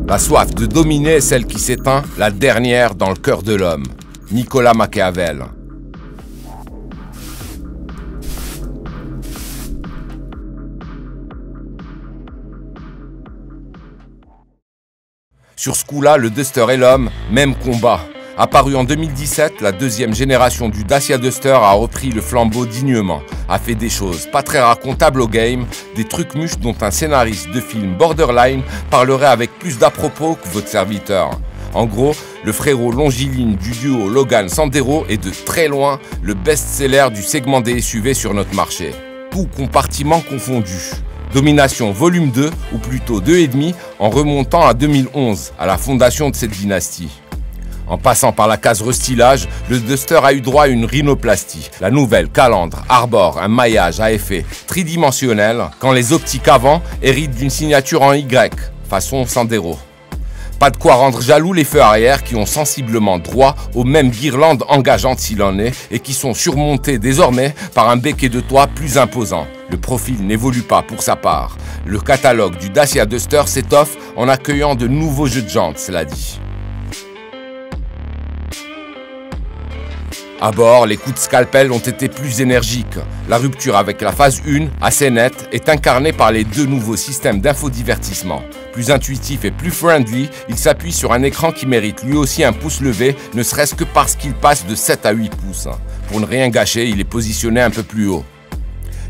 La soif de dominer est celle qui s'éteint, la dernière dans le cœur de l'homme. Nicolas Machiavel. Sur ce coup-là, le Duster et l'homme, même combat. Apparu en 2017, la deuxième génération du Dacia Duster a repris le flambeau dignement, a fait des choses pas très racontables au game, des trucs mûches dont un scénariste de film borderline parlerait avec plus d'à-propos que votre serviteur. En gros, le frérot longiligne du duo Logan-Sandero est de très loin le best-seller du segment des SUV sur notre marché. Tout compartiment confondu. Domination volume 2, ou plutôt 2,5, en remontant à 2011, à la fondation de cette dynastie. En passant par la case restylage, le Duster a eu droit à une rhinoplastie. La nouvelle calandre arbore un maillage à effet tridimensionnel, quand les optiques avant héritent d'une signature en Y, façon Sandero. Pas de quoi rendre jaloux les feux arrière qui ont sensiblement droit aux mêmes guirlandes engageantes s'il en est et qui sont surmontées désormais par un béquet de toit plus imposant. Le profil n'évolue pas pour sa part. Le catalogue du Dacia Duster s'étoffe en accueillant de nouveaux jeux de jantes, cela dit. À bord, les coups de scalpel ont été plus énergiques. La rupture avec la phase 1, assez nette, est incarnée par les deux nouveaux systèmes d'infodivertissement. Plus intuitif et plus friendly, il s'appuie sur un écran qui mérite lui aussi un pouce levé, ne serait-ce que parce qu'il passe de 7 à 8 pouces. Pour ne rien gâcher, il est positionné un peu plus haut.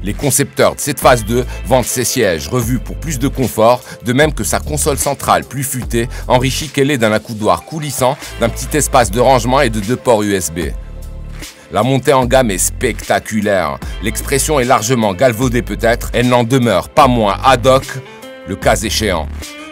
Les concepteurs de cette phase 2 vendent ses sièges revus pour plus de confort, de même que sa console centrale plus futée, enrichie qu'elle est d'un accoudoir coulissant, d'un petit espace de rangement et de 2 ports USB. La montée en gamme est spectaculaire. L'expression est largement galvaudée peut-être, elle n'en demeure pas moins ad hoc, le cas échéant.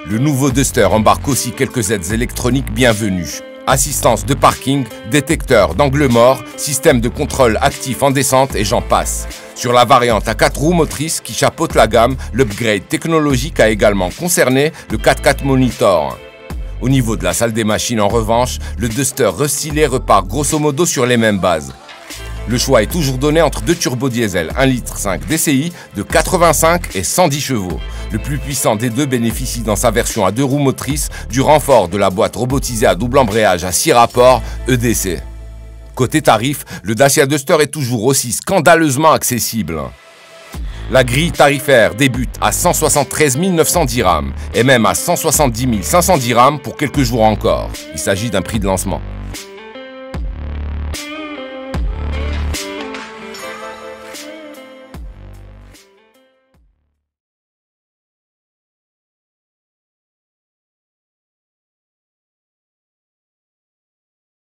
Le nouveau Duster embarque aussi quelques aides électroniques bienvenues. Assistance de parking, détecteur d'angle mort, système de contrôle actif en descente et j'en passe. Sur la variante à 4 roues motrices qui chapeaute la gamme, l'upgrade technologique a également concerné le 4x4 Monitor. Au niveau de la salle des machines en revanche, le Duster restylé repart grosso modo sur les mêmes bases. Le choix est toujours donné entre deux turbodiesel 1,5 litre DCI de 85 et 110 chevaux. Le plus puissant des deux bénéficie dans sa version à 2 roues motrices du renfort de la boîte robotisée à double embrayage à 6 rapports EDC. Côté tarif, le Dacia Duster est toujours aussi scandaleusement accessible. La grille tarifaire débute à 173 900 dirhams et même à 170 500 dirhams pour quelques jours encore. Il s'agit d'un prix de lancement.